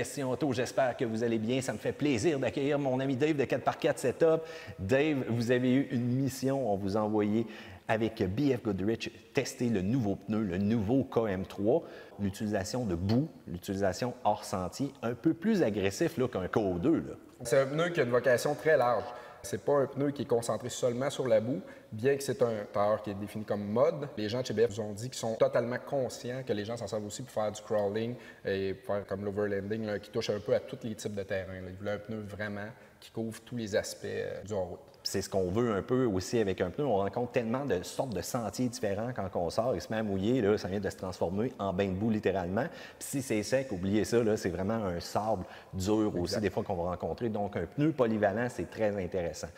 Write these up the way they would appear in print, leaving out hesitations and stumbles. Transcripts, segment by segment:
questions auto. J'espère que vous allez bien. Ça me fait plaisir d'accueillir mon ami Dave de 4x4 Setup. Dave, vous avez eu une mission. On vous a envoyé avec BF Goodrich tester le nouveau pneu, le nouveau KM3. L'utilisation de boue, l'utilisation hors sentier, un peu plus agressif qu'un KO2. C'est un pneu qui a une vocation très large. C'est pas un pneu qui est concentré seulement sur la boue, bien que c'est un tailleur qui est défini comme mode. Les gens de chez BF vous ont dit qu'ils sont totalement conscients que les gens s'en servent aussi pour faire du crawling et pour faire comme l'overlanding qui touche un peu à tous les types de terrain. Ils voulaient un pneu vraiment qui couvre tous les aspects du hors-route. C'est ce qu'on veut un peu aussi avec un pneu. On rencontre tellement de sortes de sentiers différents quand on sort. Il se met à mouiller, là, ça vient de se transformer en bain de boue littéralement. Puis si c'est sec, oubliez ça, c'est vraiment un sable dur aussi exact. des fois qu'on va rencontrer. Donc un pneu polyvalent, c'est très intéressant.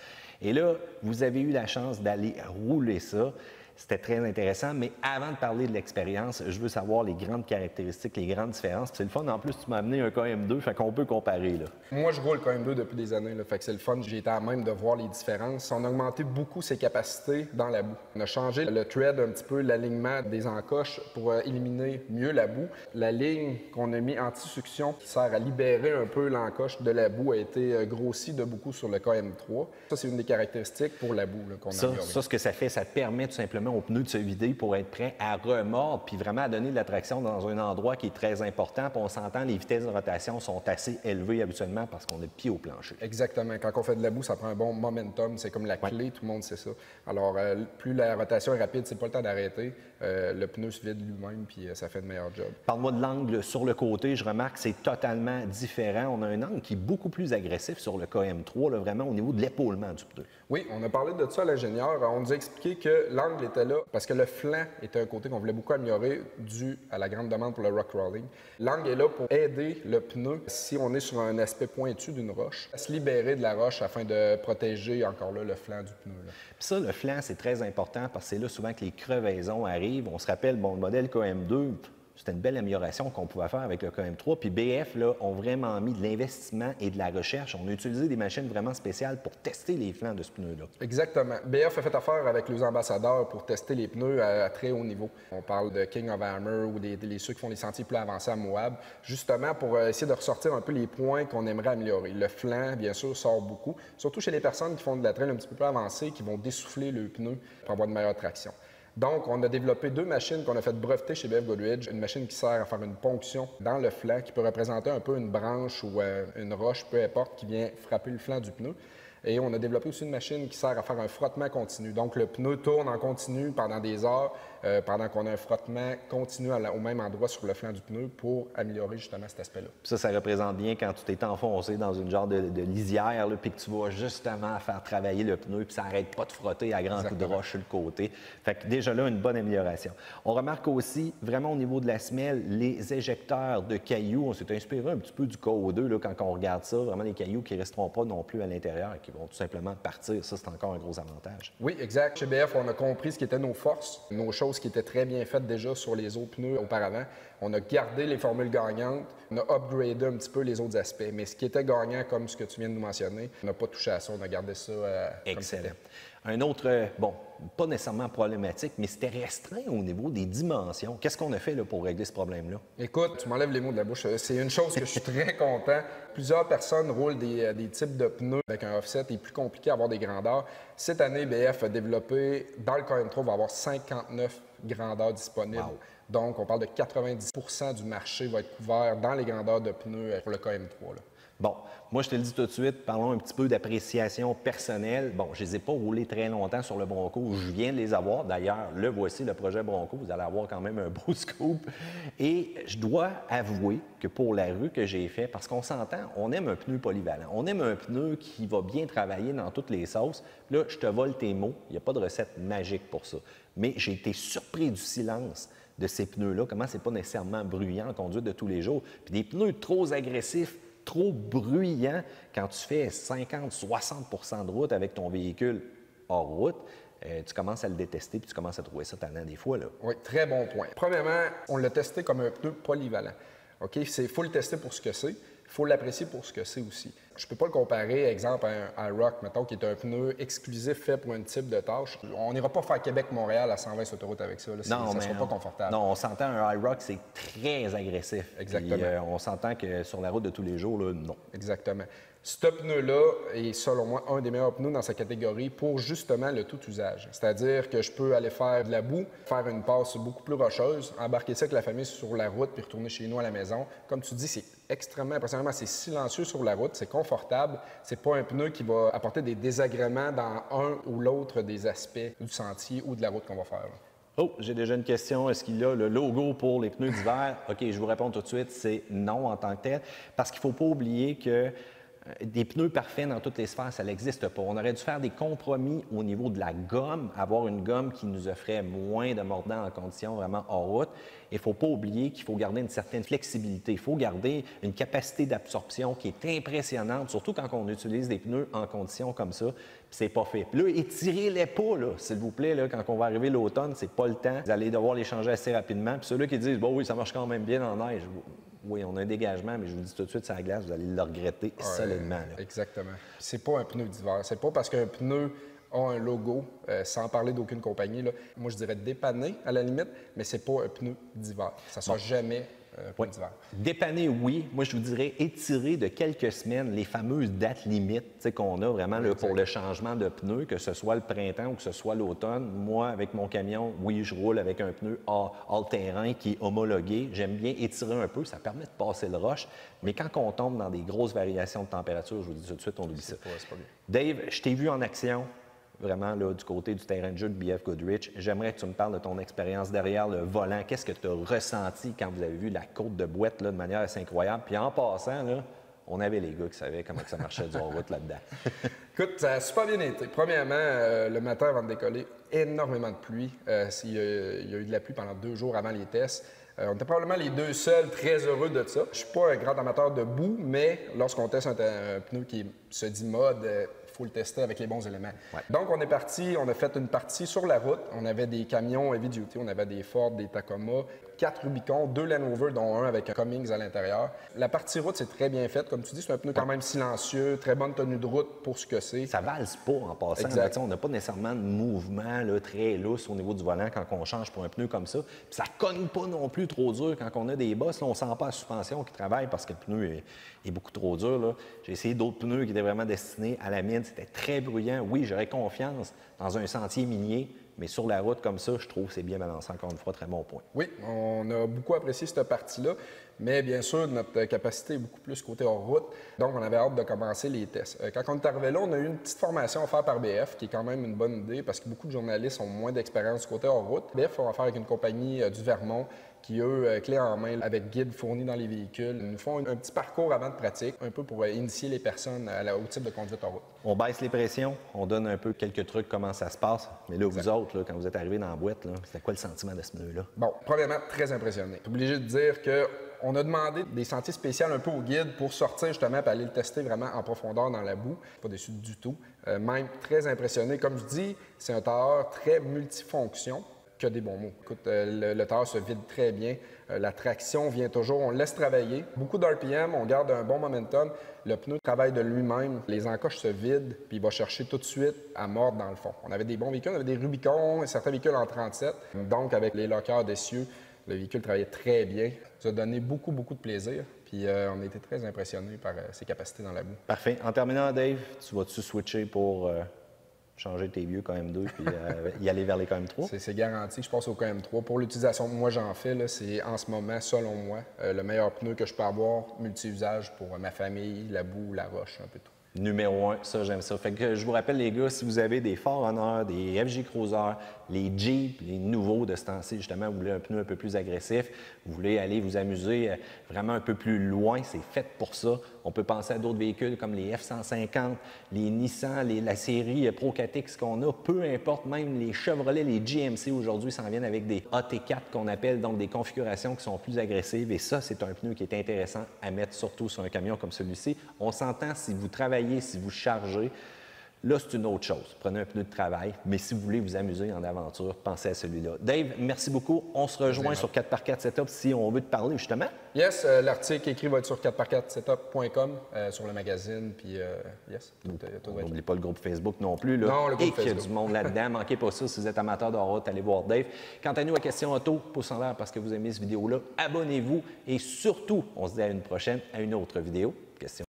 Et là, vous avez eu la chance d'aller rouler ça. C'était très intéressant, mais avant de parler de l'expérience, je veux savoir les grandes caractéristiques, les grandes différences. C'est le fun, en plus, tu m'as amené un KM2, fait qu'on peut comparer. Là. Moi, je roule KM2 depuis des années, fait que c'est le fun. J'ai été à même de voir les différences. On a augmenté beaucoup ses capacités dans la boue. On a changé le thread un petit peu, l'alignement des encoches pour éliminer mieux la boue. La ligne qu'on a mis anti-succion qui sert à libérer un peu l'encoche de la boue a été grossie de beaucoup sur le KM3. Ça, c'est une des caractéristiques pour la boue qu'on a améliorée. Ça, ce que ça fait, ça permet tout simplement aux pneus de se vider pour être prêt à remordre puis vraiment à donner de la traction dans un endroit qui est très important. Puis on s'entend, les vitesses de rotation sont assez élevées habituellement parce qu'on a le pied au plancher. Exactement. Quand on fait de la boue, ça prend un bon momentum. C'est comme la clé, tout le monde sait ça. Alors, plus la rotation est rapide, c'est pas le temps d'arrêter. Le pneu se vide lui-même puis ça fait de meilleurs jobs. Parle-moi de l'angle sur le côté. Je remarque que c'est totalement différent. On a un angle qui est beaucoup plus agressif sur le KM3, là, vraiment au niveau de l'épaulement du pneu. Oui, on a parlé de ça à l'ingénieur. On nous a expliqué que l'angle était là parce que le flanc était un côté qu'on voulait beaucoup améliorer dû à la grande demande pour le rock crawling. L'angle est là pour aider le pneu, si on est sur un aspect pointu d'une roche, à se libérer de la roche afin de protéger encore là le flanc du pneu. Puis ça, le flanc, c'est très important parce que c'est là souvent que les crevaisons arrivent. On se rappelle, bon, le modèle KM2, c'était une belle amélioration qu'on pouvait faire avec le KM3. Puis BF, là, ont vraiment mis de l'investissement et de la recherche. On a utilisé des machines vraiment spéciales pour tester les flancs de ce pneu-là. Exactement. BF a fait affaire avec les ambassadeurs pour tester les pneus à très haut niveau. On parle de King of Hammer ou ceux qui font les sentiers plus avancés à Moab, justement pour essayer de ressortir un peu les points qu'on aimerait améliorer. Le flanc, bien sûr, sort beaucoup, surtout chez les personnes qui font de la trail un petit peu plus avancée, qui vont dessouffler le pneu pour avoir de meilleure traction. Donc, on a développé deux machines qu'on a fait breveter chez BF Goodrich. Une machine qui sert à faire une ponction dans le flanc, qui peut représenter un peu une branche ou une roche, peu importe, qui vient frapper le flanc du pneu. Et on a développé aussi une machine qui sert à faire un frottement continu. Donc, le pneu tourne en continu pendant des heures, pendant qu'on a un frottement continu au même endroit sur le flanc du pneu pour améliorer justement cet aspect-là. Ça représente bien quand tu t'es enfoncé dans une genre de lisière, puis que tu vas justement faire travailler le pneu, puis ça n'arrête pas de frotter à grands coups de roche sur le côté. Fait que déjà là, une bonne amélioration. On remarque aussi, vraiment au niveau de la semelle, les éjecteurs de cailloux. On s'est inspiré un petit peu du KO2 là, quand on regarde ça. Vraiment des cailloux qui ne resteront pas non plus à l'intérieur et qui vont tout simplement partir. Ça, c'est encore un gros avantage. Oui, exact. Chez BF, on a compris ce qui étaient nos forces, nos choses qui étaient très bien faites déjà sur les autres pneus auparavant. On a gardé les formules gagnantes, on a upgradé un petit peu les autres aspects. Mais ce qui était gagnant, comme ce que tu viens de nous mentionner, on n'a pas touché à ça, on a gardé ça comme c'était. Un autre, bon, pas nécessairement problématique, mais c'était restreint au niveau des dimensions. Qu'est-ce qu'on a fait là, pour régler ce problème-là? Écoute, tu m'enlèves les mots de la bouche. C'est une chose que je suis très content. Plusieurs personnes roulent des types de pneus avec un offset et plus compliqué à avoir des grandeurs. Cette année, BF a développé, dans le KM3, on va avoir 59 grandeurs disponibles. Wow. Donc, on parle de 90% du marché va être couvert dans les grandeurs de pneus pour le KM3. Là. Bon, moi, je te le dis tout de suite, parlons un petit peu d'appréciation personnelle. Bon, je ne les ai pas roulés très longtemps sur le Bronco. Je viens de les avoir. D'ailleurs, le voici, le projet Bronco. Vous allez avoir quand même un beau scoop. Et je dois avouer que pour la rue que j'ai fait, parce qu'on s'entend, on aime un pneu polyvalent. On aime un pneu qui va bien travailler dans toutes les sauces. Là, je te vole tes mots. Il n'y a pas de recette magique pour ça. Mais j'ai été surpris du silence de ces pneus-là. Comment c'est pas nécessairement bruyant en conduite de tous les jours. Puis des pneus trop agressifs, trop bruyant quand tu fais 50-60% de route avec ton véhicule hors route, tu commences à le détester puis tu commences à trouver ça tannant des fois. Là. Oui, très bon point. Premièrement, on l'a testé comme un pneu polyvalent. OK? Il faut le tester pour ce que c'est. Il faut l'apprécier pour ce que c'est aussi. Je ne peux pas le comparer, exemple, à un IROC, mettons, qui est un pneu exclusif fait pour un type de tâche. On n'ira pas faire Québec-Montréal à 120 sur l'autoroute avec ça. Là. Non, ça ne mais sera pas confortable. Non, on s'entend, un high rock, c'est très agressif. Exactement. Puis, on s'entend que sur la route de tous les jours, là, non. Exactement. Ce pneu-là est, selon moi, un des meilleurs pneus dans sa catégorie pour justement le tout usage. C'est-à-dire que je peux aller faire de la boue, faire une passe beaucoup plus rocheuse, embarquer ça avec la famille sur la route puis retourner chez nous à la maison. Comme tu dis, c'est extrêmement impressionnant. C'est silencieux sur la route, c'est confortable. C'est pas un pneu qui va apporter des désagréments dans un ou l'autre des aspects du sentier ou de la route qu'on va faire. Là. Oh, j'ai déjà une question. Est-ce qu'il y a le logo pour les pneus d'hiver? OK, je vous réponds tout de suite, c'est non en tant que tel. Parce qu'il ne faut pas oublier que des pneus parfaits dans toutes les sphères, ça n'existe pas. On aurait dû faire des compromis au niveau de la gomme, avoir une gomme qui nous offrait moins de mordant en conditions vraiment hors route. Il ne faut pas oublier qu'il faut garder une certaine flexibilité. Il faut garder une capacité d'absorption qui est impressionnante, surtout quand on utilise des pneus en conditions comme ça. C'est pas fait. Puis là, étirez-les pas, s'il vous plaît, là, quand on va arriver l'automne, c'est pas le temps. Vous allez devoir les changer assez rapidement. Puis ceux-là qui disent, bon, oui, ça marche quand même bien en neige. Oui, on a un dégagement, mais je vous dis tout de suite, sur la glace, vous allez le regretter solidement. Là. Exactement. C'est pas un pneu d'hiver. C'est pas parce qu'un pneu a un logo, sans parler d'aucune compagnie. Là. Moi, je dirais dépanné à la limite, mais c'est pas un pneu d'hiver. Ça ne sera jamais un pneu d'hiver. Dépanné, oui. Moi, je vous dirais étirer de quelques semaines les fameuses dates limites qu'on a vraiment là, pour le changement de pneu, que ce soit le printemps ou que ce soit l'automne. Moi, avec mon camion, oui, je roule avec un pneu all-terrain qui est homologué. J'aime bien étirer un peu, ça permet de passer le rush. Mais quand on tombe dans des grosses variations de température, je vous dis tout de suite, on oublie ça. C'est pas bien. Dave, je t'ai vu en action. Vraiment, là, du côté du terrain de jeu de BF Goodrich. J'aimerais que tu me parles de ton expérience derrière le volant. Qu'est-ce que tu as ressenti quand vous avez vu la côte de boîte là, de manière assez incroyable? Puis en passant, là, on avait les gars qui savaient comment ça marchait du hors-route là-dedans. Écoute, ça a super bien été. Premièrement, le matin avant de décoller, énormément de pluie. Il y a eu de la pluie pendant 2 jours avant les tests. On était probablement les 2 seuls très heureux de ça. Je suis pas un grand amateur de boue, mais lorsqu'on teste un pneu qui se dit mode, faut le tester avec les bons éléments. Ouais. Donc, on est parti, on a fait une partie sur la route. On avait des camions heavy duty, on avait des Ford, des Tacoma, 4 Rubicon, 2 Land Rover, dont un avec un Cummins à l'intérieur. La partie route, c'est très bien faite. Comme tu dis, c'est un pneu quand même silencieux, très bonne tenue de route pour ce que c'est. Ça valse pas en passant. Là, on n'a pas nécessairement de mouvement là, très lousse au niveau du volant quand on change pour un pneu comme ça. Puis ça cogne pas non plus trop dur quand on a des bosses. Là, on sent pas la suspension qui travaille parce que le pneu est beaucoup trop dur. Là. J'ai essayé d'autres pneus qui étaient vraiment destinés à la mine. C'était très bruyant. Oui, j'aurais confiance dans un sentier minier, mais sur la route comme ça, je trouve que c'est bien balancé. Encore une fois, très bon point. Oui, on a beaucoup apprécié cette partie-là, mais bien sûr, notre capacité est beaucoup plus côté hors route. Donc, on avait hâte de commencer les tests. Quand on est arrivé là, on a eu une petite formation offerte par BF, qui est quand même une bonne idée parce que beaucoup de journalistes ont moins d'expérience du côté hors route. BF, on va faire avec une compagnie du Vermont qui, eux, clé en main, avec guide fourni dans les véhicules, nous font un petit parcours avant de pratique, un peu pour initier les personnes au type de conduite en route. On baisse les pressions, on donne un peu quelques trucs, comment ça se passe. Mais là, Exact. vous autres, là, quand vous êtes arrivés dans la boîte, c'était quoi le sentiment de ce pneu-là? Bon, premièrement, très impressionné. Je suis obligé de dire qu'on a demandé des sentiers spéciaux un peu au guide pour sortir justement et aller le tester vraiment en profondeur dans la boue. Pas déçu du tout. Même très impressionné. Comme je dis, c'est un tailleur très multifonction. Que des bons mots. Écoute, le tailleur se vide très bien. La traction vient toujours. On le laisse travailler. Beaucoup d'RPM, on garde un bon momentum. Le pneu travaille de lui-même. Les encoches se vident, puis il va chercher tout de suite à mordre dans le fond. On avait des bons véhicules, on avait des Rubicon, certains véhicules en 37. Donc, avec les lockers d'essieu, le véhicule travaillait très bien. Ça a donné beaucoup, beaucoup de plaisir. Puis on a été très impressionnés par ses capacités dans la boue. Parfait. En terminant, Dave, tu vas-tu switcher pour changer tes vieux KM2 puis y aller vers les KM3? C'est garanti. Je passe au KM3. Pour l'utilisation que moi j'en fais, c'est en ce moment, selon moi, le meilleur pneu que je peux avoir multi-usage pour ma famille, la boue, la roche, un peu tout. Numéro 1, ça, j'aime ça. Fait que je vous rappelle, les gars, si vous avez des Ford Honor, des FJ Cruiser, les Jeep, les nouveaux de ce temps-ci, justement, vous voulez un pneu un peu plus agressif, vous voulez aller vous amuser vraiment un peu plus loin, c'est fait pour ça. On peut penser à d'autres véhicules comme les F-150, les Nissan, la série Pro 4X qu'on a, peu importe, même les Chevrolet, les GMC aujourd'hui s'en viennent avec des AT4 qu'on appelle, donc des configurations qui sont plus agressives. Et ça, c'est un pneu qui est intéressant à mettre surtout sur un camion comme celui-ci. On s'entend si vous travaillez, si vous chargez. Là, c'est une autre chose. Prenez un pneu de travail, mais si vous voulez vous amuser en aventure, pensez à celui-là. Dave, merci beaucoup. On se rejoint sur 4x4 Setup si on veut te parler, justement. Yes, l'article écrit va être sur 4x4setup.com, sur le magazine, puis yes. N'oubliez pas le groupe Facebook non plus. Là. Non, le groupe Et qu'il y a Facebook. du monde là-dedans. Manquez pas ça. Si vous êtes amateur de route, allez voir Dave. Quant à nous, à Question Auto, pouce en l'air parce que vous aimez cette vidéo-là. Abonnez-vous et surtout, on se dit à une prochaine, à une autre vidéo. Question